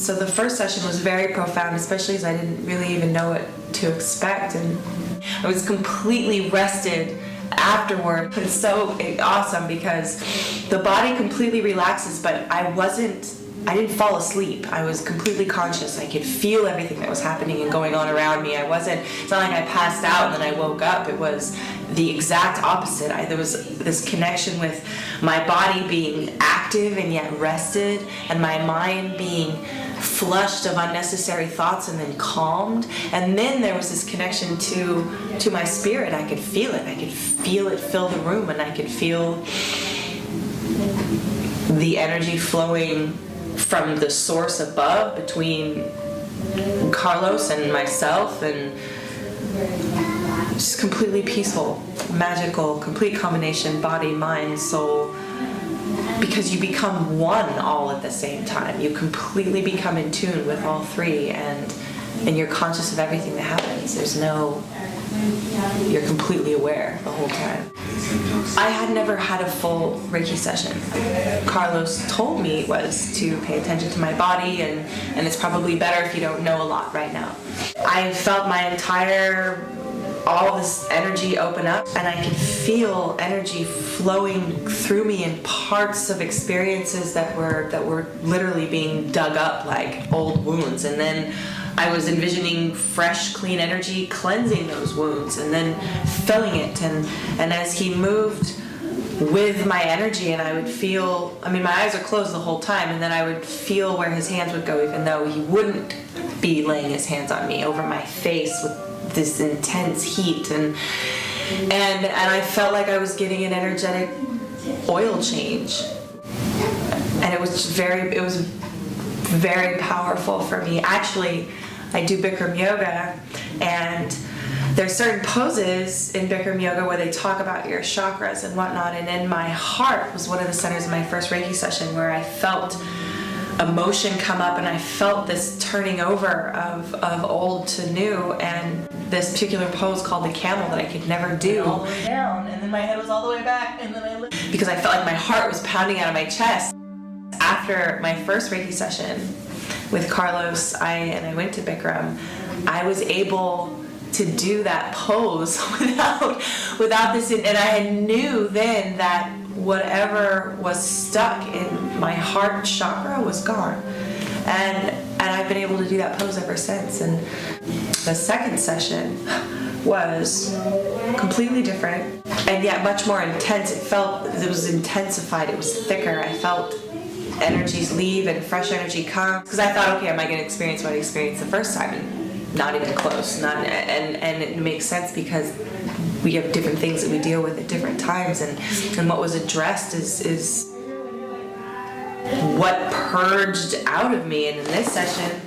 So the first session was very profound, especially as I didn't really even know what to expect, and I was completely rested afterward. It's so awesome because the body completely relaxes, but I didn't fall asleep. I was completely conscious. I could feel everything that was happening and going on around me. It's not like I passed out and then I woke up. It was the exact opposite. There was this connection with my body being active and yet rested, and my mind being flushed of unnecessary thoughts and then calmed. And then there was this connection to my spirit. I could feel it. I could feel it fill the room, and I could feel the energy flowing from the source above between Carlos and myself, and just completely peaceful, magical, complete combination, body, mind, soul, because you become one all at the same time. You completely become in tune with all three, and you're conscious of everything that happens. You're completely aware the whole time. I had never had a full Reiki session. Carlos told me it was to pay attention to my body, and it's probably better if you don't know a lot right now. I felt all this energy open up, and I could feel energy flowing through me in parts of experiences that were literally being dug up like old wounds, and then I was envisioning fresh, clean energy cleansing those wounds and then filling it. And as he moved with my energy, and I would feel, my eyes are closed the whole time, and then I would feel where his hands would go, even though he wouldn't be laying his hands on me, over my face with this intense heat. And I felt like I was getting an energetic oil change. And it was very powerful for me. Actually, I do Bikram yoga, and there's certain poses in Bikram yoga where they talk about your chakras and whatnot, and in my heart was one of the centers of my first Reiki session, where I felt emotion come up, and I felt this turning over of old to new, and this particular pose called the camel that I could never do. All the way down, and then my head was all the way back, and then I looked, because I felt like my heart was pounding out of my chest. After my first Reiki session with Carlos, I went to Bikram, I was able to do that pose without this, and I knew then that whatever was stuck in my heart chakra was gone, and I've been able to do that pose ever since. And the second session was completely different, and yet much more intense. It was intensified, it was thicker. I felt energies leave and fresh energy come, because I thought, okay, am I going to experience what I experienced the first time? And not even close. And it makes sense, because we have different things that we deal with at different times, and what was addressed is what purged out of me. And in this session,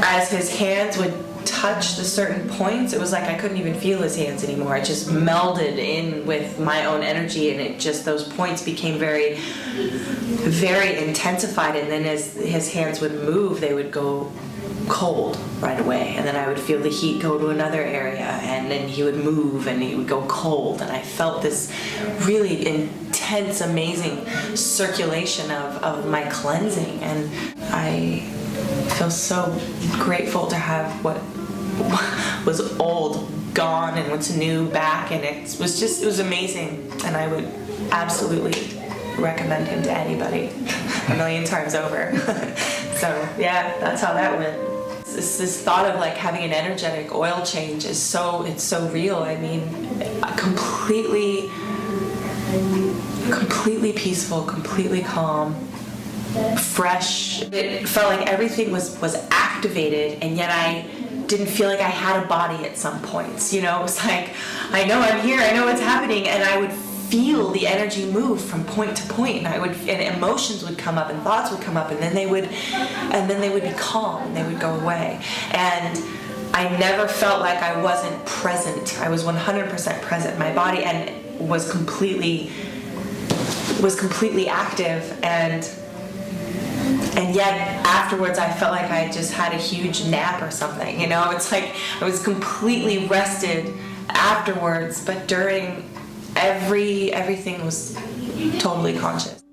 as his hands would touch the certain points, it was like I couldn't even feel his hands anymore. It just melded in with my own energy, and those points became very, very intensified. And then as his hands would move, they would go cold right away, and then I would feel the heat go to another area, and then he would move and he would go cold, and I felt this really intense, amazing circulation of my cleansing. And I feel so grateful to have what was old gone and what's new back, and it was amazing, and I would absolutely recommend him to anybody a million times over. So yeah, that's how that went. This thought of like having an energetic oil change it's so real. Completely peaceful, completely calm, fresh. It felt like everything was activated, and yet I didn't feel like I had a body at some points. It was like, I know I'm here, I know what's happening, and I would feel the energy move from point to point, and emotions would come up and thoughts would come up, and then they would be calm and they would go away. And I never felt like I wasn't present. I was 100% present. My body was completely active, and yet afterwards I felt like I just had a huge nap or something. It's like I was completely rested afterwards, but during everything was totally conscious.